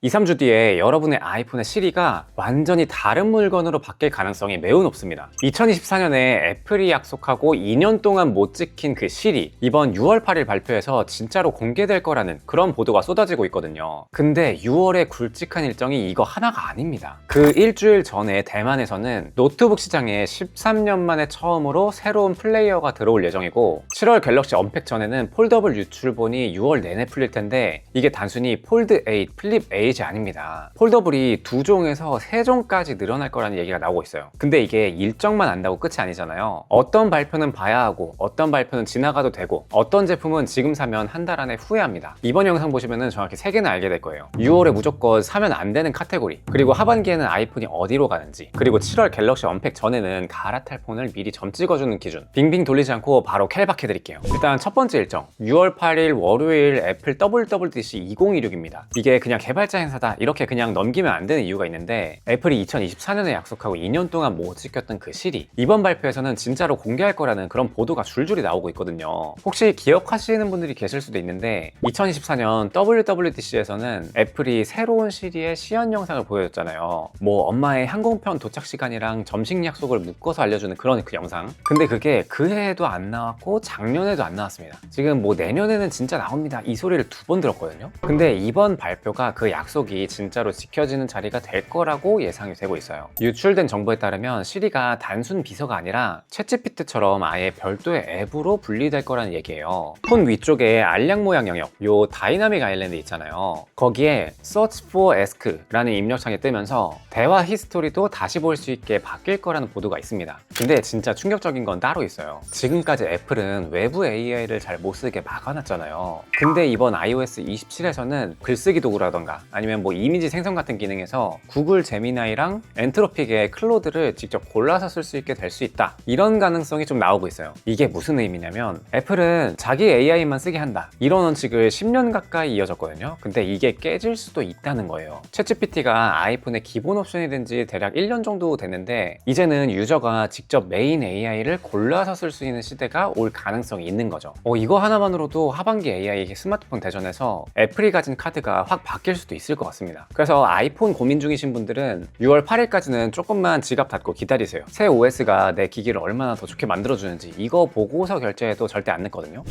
2, 3주 뒤에 여러분의 아이폰의 시리가 완전히 다른 물건으로 바뀔 가능성이 매우 높습니다. 2024년에 애플이 약속하고 2년 동안 못 지킨 그 시리, 이번 6월 8일 발표에서 진짜로 공개될 거라는 그런 보도가 쏟아지고 있거든요. 근데 6월의 굵직한 일정이 이거 하나가 아닙니다. 그 일주일 전에 대만에서는 노트북 시장에 13년 만에 처음으로 새로운 플레이어가 들어올 예정이고, 7월 갤럭시 언팩 전에는 폴더블 유출본이 6월 내내 풀릴 텐데, 이게 단순히 폴드 8, 플립 8이 아닙니다. 폴더블이 2종에서 3종까지 늘어날 거라는 얘기가 나오고 있어요. 근데 이게 일정만 안다고 끝이 아니잖아요. 어떤 발표는 봐야 하고, 어떤 발표는 지나가도 되고, 어떤 제품은 지금 사면 한 달 안에 후회합니다. 이번 영상 보시면 정확히 3개는 알게 될 거예요. 6월에 무조건 사면 안 되는 카테고리, 그리고 하반기에는 아이폰이 어디로 가는지, 그리고 7월 갤럭시 언팩 전에는 갈아탈 폰을 미리 점 찍어주는 기준, 빙빙 돌리지 않고 바로 캘박해 드릴게요. 일단 첫 번째 일정, 6월 8일 월요일 애플 WWDC 2026입니다. 이게 그냥 개발자 행사다 이렇게 그냥 넘기면 안 되는 이유가 있는데, 애플이 2024년에 약속하고 2년 동안 못 지켰던 그 시리, 이번 발표에서는 진짜로 공개할 거라는 그런 보도가 줄줄이 나오고 있거든요. 혹시 기억하시는 분들이 계실 수도 있는데, 2024년 WWDC에서는 애플이 새로운 시리의 시연 영상을 보여줬잖아요. 뭐 엄마의 항공편 도착 시간이랑 점심 약속을 묶어서 알려주는 그런 그 영상. 근데 그게 그 해에도 안 나왔고 작년에도 안 나왔습니다. 지금 뭐 내년에는 진짜 나옵니다 이 소리를 2번 들었거든요. 근데 이번 발표가 그 약속이 진짜로 지켜지는 자리가 될 거라고 예상이 되고 있어요. 유출된 정보에 따르면 시리가 단순 비서가 아니라 챗GPT처럼 아예 별도의 앱으로 분리될 거라는 얘기예요. 폰 위쪽에 알약 모양 영역, 요 다이나믹 아일랜드 있잖아요. 거기에 Search for Ask라는 입력창이 뜨면서 대화 히스토리도 다시 볼 수 있게 바뀔 거라는 보도가 있습니다. 근데 진짜 충격적인 건 따로 있어요. 지금까지 애플은 외부 AI를 잘 못 쓰게 막아놨잖아요. 근데 이번 iOS 27에서는 글쓰기 도구라던가 아니면 뭐 이미지 생성 같은 기능에서 구글 제미나이랑 엔트로픽의 클로드를 직접 골라서 쓸 수 있게 될 수 있다, 이런 가능성이 좀 나오고 있어요. 이게 무슨 의미냐면, 애플은 자기 AI만 쓰게 한다 이런 원칙을 10년 가까이 이어졌거든요. 근데 이게 깨질 수도 있다는 거예요. 챗GPT가 아이폰의 기본 옵션이 된 지 대략 1년 정도 됐는데, 이제는 유저가 직접 메인 AI를 골라서 쓸 수 있는 시대가 올 가능성이 있는 거죠. 이거 하나만으로도 하반기 AI 스마트폰 대전에서 애플이 가진 카드가 확 바뀔 수도 있을 것 같습니다. 그래서 아이폰 고민 중이신 분들은 6월 8일까지는 조금만 지갑 닫고 기다리세요. 새 OS가 내 기기를 얼마나 더 좋게 만들어주는지 이거 보고서 결제해도 절대 안 늦거든요.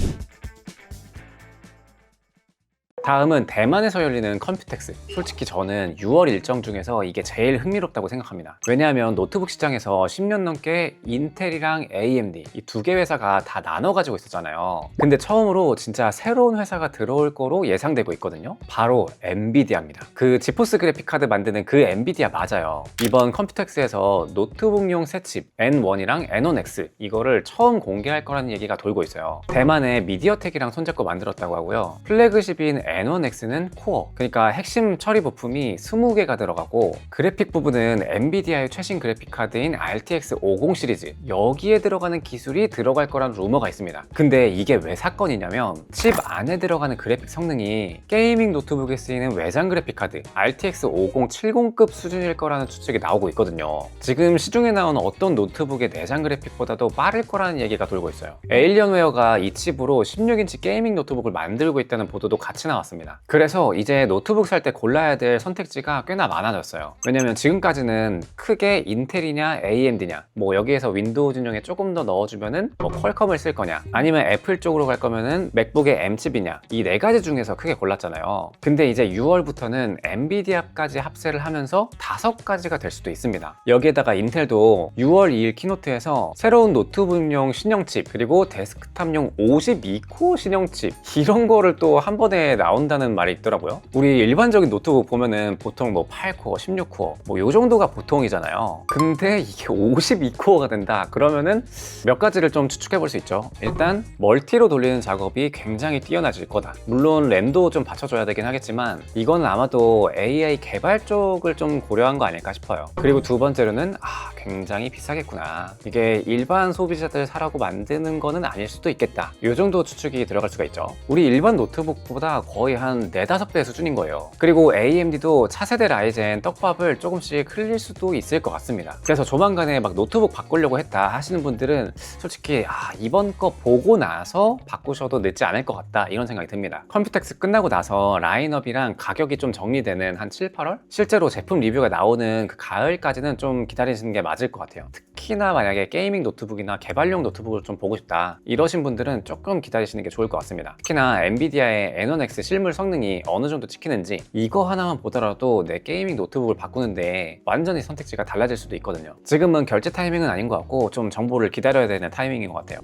다음은 대만에서 열리는 컴퓨텍스. 솔직히 저는 6월 일정 중에서 이게 제일 흥미롭다고 생각합니다. 왜냐하면 노트북 시장에서 10년 넘게 인텔이랑 AMD 이 2개 회사가 다 나눠 가지고 있었잖아요. 근데 처음으로 진짜 새로운 회사가 들어올 거로 예상되고 있거든요. 바로 엔비디아입니다. 그 지포스 그래픽 카드 만드는 그 엔비디아 맞아요. 이번 컴퓨텍스에서 노트북용 새 칩 N1이랑 N1X 이거를 처음 공개할 거라는 얘기가 돌고 있어요. 대만의 미디어텍이랑 손잡고 만들었다고 하고요. 플래그십인 N1X는 코어, 그러니까 핵심 처리 부품이 20개가 들어가고, 그래픽 부분은 엔비디아의 최신 그래픽 카드인 RTX 50 시리즈, 여기에 들어가는 기술이 들어갈 거라는 루머가 있습니다. 근데 이게 왜 사건이냐면, 칩 안에 들어가는 그래픽 성능이 게이밍 노트북에 쓰이는 외장 그래픽 카드 RTX 5070급 수준일 거라는 추측이 나오고 있거든요. 지금 시중에 나온 어떤 노트북의 내장 그래픽보다도 빠를 거라는 얘기가 돌고 있어요. 에일리언웨어가 이 칩으로 16인치 게이밍 노트북을 만들고 있다는 보도도 같이 나왔습니다. 그래서 이제 노트북 살 때 골라야 될 선택지가 꽤나 많아졌어요. 왜냐면 지금까지는 크게 인텔이냐 AMD냐, 뭐 여기에서 윈도우 진영에 조금 더 넣어주면은 뭐 퀄컴을 쓸 거냐, 아니면 애플 쪽으로 갈 거면은 맥북의 M칩이냐, 이 4가지 중에서 크게 골랐잖아요. 근데 이제 6월부터는 엔비디아까지 합세를 하면서 5가지가 될 수도 있습니다. 여기에다가 인텔도 6월 2일 키노트에서 새로운 노트북용 신형칩, 그리고 데스크탑용 52코어 신형칩, 이런 거를 또 한 번에 나온다는 말이 있더라고요. 우리 일반적인 노트북 보면은 보통 뭐 8코어, 16코어 뭐 요 정도가 보통이잖아요. 근데 이게 52코어가 된다 그러면은 몇 가지를 좀 추측해 볼 수 있죠. 일단 멀티로 돌리는 작업이 굉장히 뛰어나질 거다. 물론 램도 좀 받쳐줘야 되긴 하겠지만, 이거는 아마도 AI 개발 쪽을 좀 고려한 거 아닐까 싶어요. 그리고 두 번째로는 굉장히 비싸겠구나, 이게 일반 소비자들 사라고 만드는 거는 아닐 수도 있겠다, 요 정도 추측이 들어갈 수가 있죠. 우리 일반 노트북보다 거의 한 4-5배 수준인 거예요. 그리고 AMD도 차세대 라이젠 떡밥을 조금씩 흘릴 수도 있을 것 같습니다. 그래서 조만간에 막 노트북 바꾸려고 했다 하시는 분들은 솔직히 이번 거 보고 나서 바꾸셔도 늦지 않을 것 같다 이런 생각이 듭니다. 컴퓨텍스 끝나고 나서 라인업이랑 가격이 좀 정리되는 한 7, 8월? 실제로 제품 리뷰가 나오는 그 가을까지는 좀 기다리시는 게 맞을 것 같아요. 특히나 만약에 게이밍 노트북이나 개발용 노트북을 좀 보고 싶다 이러신 분들은 조금 기다리시는 게 좋을 것 같습니다. 특히나 엔비디아의 N1X 실물 성능이 어느 정도 찍히는지 이거 하나만 보더라도 내 게이밍 노트북을 바꾸는데 완전히 선택지가 달라질 수도 있거든요. 지금은 결제 타이밍은 아닌 것 같고 좀 정보를 기다려야 되는 타이밍인 것 같아요.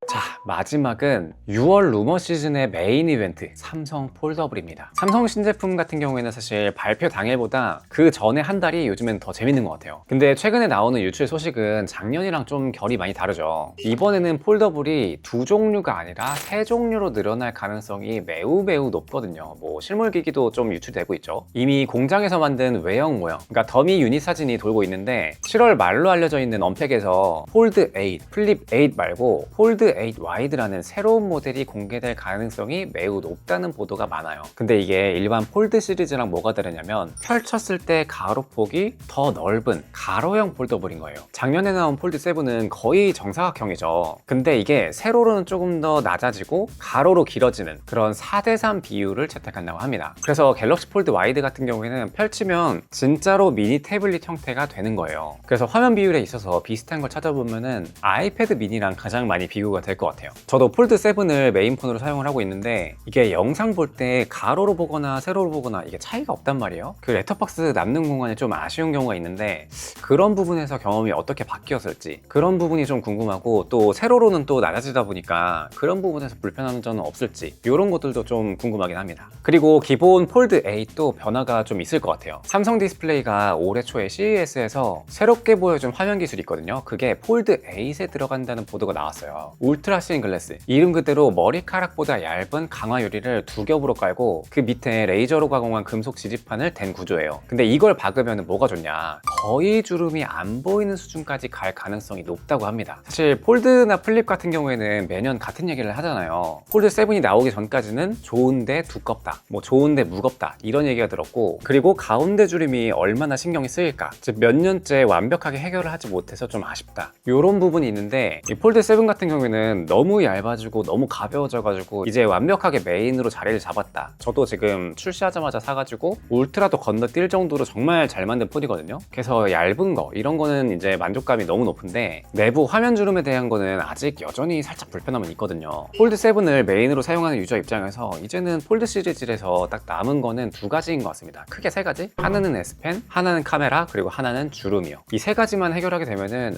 자, 마지막은 6월 루머 시즌의 메인 이벤트 삼성 폴더블입니다. 삼성 신제품 같은 경우에는 사실 발표 당일보다 그 전에 한 달이 요즘엔 더 재밌는 것 같아요. 근데 최근에 나오는 유출 소식은 작년이랑 좀 결이 많이 다르죠. 이번에는 폴더블이 2종류가 아니라 3종류로 늘어날 가능성이 매우 높거든요. 뭐 실물 기기도 좀 유출되고 있죠. 이미 공장에서 만든 외형 모형, 그러니까 더미 유닛 사진이 돌고 있는데 7월 말로 알려져 있는 언팩에서 폴드 8, 플립 8 말고 폴드 8 와이드라는 새로운 모델이 공개될 가능성이 매우 높다는 보도가 많아요. 근데 이게 일반 폴드 시리즈랑 뭐가 다르냐면 펼쳤을 때 가로폭이 더 넓은 가로형 폴더블인 거예요. 작년에 나온 폴드 7은 거의 정사각형이죠. 근데 이게 세로로는 조금 더 낮아지고 가로로 길어지는 그런 4:3 비율을 채택한다고 합니다. 그래서 갤럭시 폴드 와이드 같은 경우에는 펼치면 진짜로 미니 태블릿 형태가 되는 거예요. 그래서 화면 비율에 있어서 비슷한 걸 찾아보면은 아이패드 미니랑 가장 많이 비교가 될 것 같아요. 저도 폴드 7을 메인폰으로 사용을 하고 있는데 이게 영상 볼 때 가로로 보거나 세로로 보거나 이게 차이가 없단 말이에요. 그 랩터박스 남는 공간이 좀 아쉬운 경우가 있는데 그런 부분에서 경험이 어떻게 바뀌었을지 그런 부분이 좀 궁금하고 또 세로로는 또 낮아지다 보니까 그런 부분에서 불편한 점은 없을지 이런 것들도 좀 궁금하긴 합니다. 그리고 기본 폴드 8도 변화가 좀 있을 것 같아요. 삼성 디스플레이가 올해 초에 CES에서 새롭게 보여준 화면 기술이 있거든요. 그게 폴드 8에 들어간다는 보도가 나왔어요. 울트라 씬 글래스, 이름 그대로 머리카락보다 얇은 강화 유리를 2겹으로 깔고 그 밑에 레이저로 가공한 금속 지지판을 댄 구조예요. 근데 이걸 박으면 뭐가 좋냐, 거의 주름이 안 보이는 수준까지 갈 가능성이 높다고 합니다. 사실 폴드나 플립 같은 경우에는 매년 같은 얘기를 하잖아요. 폴드 7이 나오기 전까지는 좋은데 두껍다, 뭐 좋은데 무겁다 이런 얘기가 들었고, 그리고 가운데 주름이 얼마나 신경이 쓰일까, 즉 몇 년째 완벽하게 해결을 하지 못해서 좀 아쉽다 이런 부분이 있는데, 이 폴드 7 같은 경우에는 너무 얇아지고 너무 가벼워져가지고 이제 완벽하게 메인으로 자리를 잡았다. 저도 지금 출시하자마자 사가지고 울트라도 건너뛸 정도로 정말 잘 만든 폰이거든요. 그래서 얇은 거 이런 거는 이제 만족감이 너무 높은데 내부 화면 주름에 대한 거는 아직 여전히 살짝 불편함은 있거든요. 폴드 7을 메인으로 사용하는 유저 입장에서 이제는 폴드 시리즈에서 딱 남은 거는 2가지인 것 같습니다. 크게 3가지? 하나는 S펜, 하나는 카메라, 그리고 하나는 주름이요. 이 3가지만 해결하게 되면은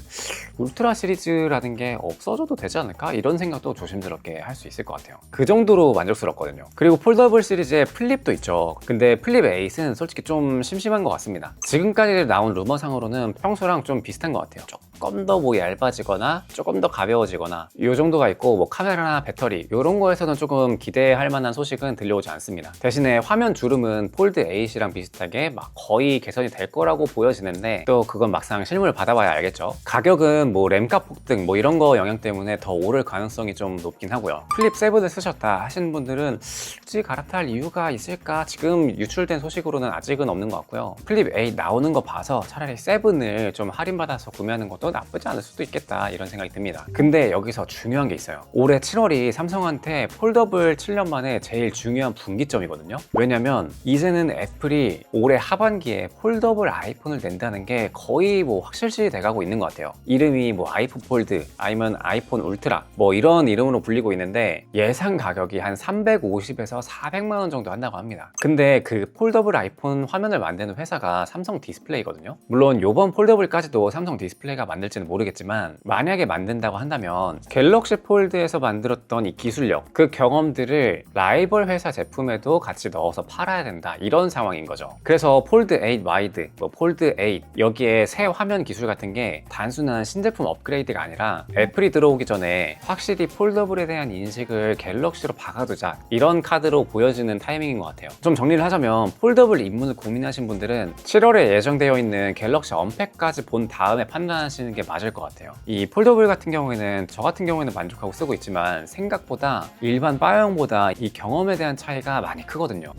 울트라 시리즈라는 게 없어져도 되지 않을까? 이런 생각도 조심스럽게 할 수 있을 것 같아요. 그 정도로 만족스럽거든요. 그리고 폴더블 시리즈에 플립도 있죠. 근데 플립 8은 솔직히 좀 심심한 것 같습니다. 지금까지 나온 루머상으로는 평소랑 좀 비슷한 것 같아요. 조금 더 뭐 얇아지거나 조금 더 가벼워지거나 이 정도가 있고, 뭐 카메라나 배터리 이런 거에서는 조금 기대할 만한 소식은 들려오지 않습니다. 대신에 화면 주름은 폴드 8이랑 비슷하게 막 거의 개선이 될 거라고 보여지는데 또 그건 막상 실물을 받아봐야 알겠죠. 가격은 뭐 램값 폭등 뭐 이런 거 영향 때문에 더 오를 가능성이 좀 높긴 하고요. 플립 7을 쓰셨다 하시는 분들은 굳이 갈아탈 이유가 있을까? 지금 유출된 소식으로는 아직은 없는 것 같고요. 플립 8 나오는 거 봐서 차라리 7을 좀 할인받아서 구매하는 것도 나쁘지 않을 수도 있겠다 이런 생각이 듭니다. 근데 여기서 중요한 게 있어요. 올해 7월이 삼성한테 폴더블 7년 만에 제일 중요한 분기점이거든요. 왜냐면 이제는 애플이 올해 하반기에 폴더블 아이폰을 낸다는 게 거의 뭐 확실시 돼가고 있는 것 같아요. 이름이 뭐 아이폰 폴드 아니면 아이폰 울트라 뭐 이런 이름으로 불리고 있는데 예상 가격이 한 350에서 400만 원 정도 한다고 합니다. 근데 그 폴더블 아이폰 화면을 만드는 회사가 삼성 디스플레이거든요. 물론 요번 폴더블까지도 삼성 디스플레이가 만들지는 모르겠지만 만약에 만든다고 한다면 갤럭시 폴드에서 만들었던 이 기술력, 그 경험들을 라이벌 회사 제품에도 같이 넣어서 팔아야 된다 이런 상황인 거죠. 그래서 폴드 8 와이드, 뭐 폴드 8 여기에 새 화면 기술 같은 게 단순한 신제품 업그레이드가 아니라 애플이 들어오기 전에 확실히 폴더블에 대한 인식을 갤럭시로 박아두자 이런 카드로 보여지는 타이밍인 것 같아요. 좀 정리를 하자면 폴더블 입문을 고민하신 분들은 7월에 예정되어 있는 갤럭시 언팩까지 본 다음에 판단하시는 하시는 게 맞을 것 같아요. 이 폴더블 같은 경우에는 저 같은 경우에는 만족하고 쓰고 있지만 생각보다 일반 바어형보다 이 경험에 대한 차이가 많이 크거든요.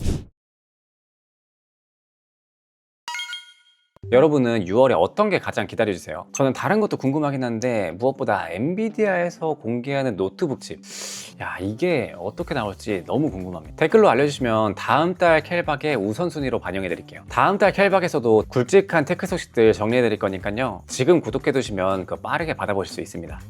여러분은 6월에 어떤 게 가장 기다려지세요? 저는 다른 것도 궁금하긴 한데 무엇보다 엔비디아에서 공개하는 노트북 칩, 이게 어떻게 나올지 너무 궁금합니다. 댓글로 알려주시면 다음 달 캘박의 우선순위로 반영해 드릴게요. 다음 달 캘박에서도 굵직한 테크 소식들 정리해 드릴 거니까요, 지금 구독해 두시면 빠르게 받아보실 수 있습니다.